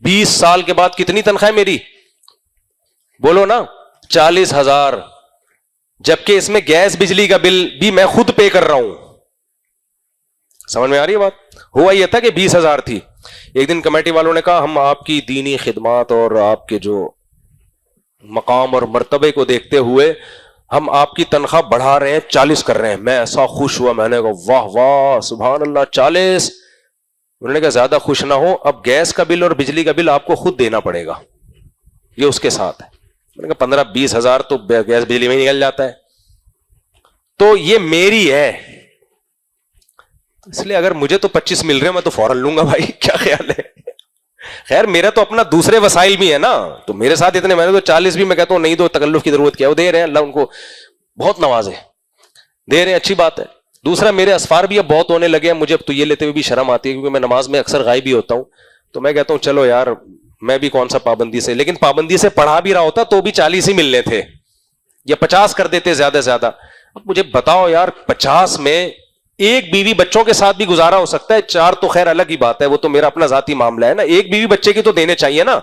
20 سال کے بعد کتنی تنخواہ ہے میری؟ بولو نا، 40,000، جبکہ اس میں گیس بجلی کا بل بھی میں خود پے کر رہا ہوں. سمجھ میں آ رہی ہے بات؟ ہوا یہ تھا کہ 20,000 تھی. ایک دن کمیٹی والوں نے کہا ہم آپ کی دینی خدمات اور آپ کے جو مقام اور مرتبے کو دیکھتے ہوئے ہم آپ کی تنخواہ بڑھا رہے ہیں، 40 کر رہے ہیں. میں ایسا خوش ہوا، میں نے کہا واہ واہ سبحان اللہ 40. انہوں نے کہا زیادہ خوش نہ ہو، اب گیس کا بل اور بجلی کا بل آپ کو خود دینا پڑے گا، یہ اس کے ساتھ ہے. میں نے کہا 15-20 ہزار تو گیس بجلی میں نکل جاتا ہے، تو یہ میری ہے، اس لیے اگر مجھے تو 25 مل رہے ہیں میں تو فوراً لوں گا بھائی، کیا خیال ہے؟ خیر میرا تو اپنا دوسرے وسائل بھی ہے نا، تو میرے ساتھ اتنے، میں نے تو 40 بھی میں کہتا ہوں نہیں دو، تکلف کی ضرورت کیا، وہ دے رہے ہیں، اللہ ان کو بہت نوازے، دے رہے ہیں، اچھی بات ہے. دوسرا میرے اسفار بھی اب بہت ہونے لگے ہیں، مجھے اب تو یہ لیتے ہوئے بھی شرم آتی ہے کیونکہ میں نماز میں اکثر غائب ہی ہوتا ہوں، تو میں کہتا ہوں چلو یار میں بھی کون سا پابندی سے، لیکن پابندی سے پڑھا بھی رہا ہوتا تو بھی 40 ہی ملنے تھے یا 50 کر دیتے زیادہ سے زیادہ. اب مجھے بتاؤ یار 50 میں ایک بیوی بچوں کے ساتھ بھی گزارا ہو سکتا ہے، 4 تو خیر الگ ہی بات ہے، وہ تو میرا اپنا ذاتی معاملہ ہے نا، ایک بیوی بچے کی تو دینے چاہیے نا.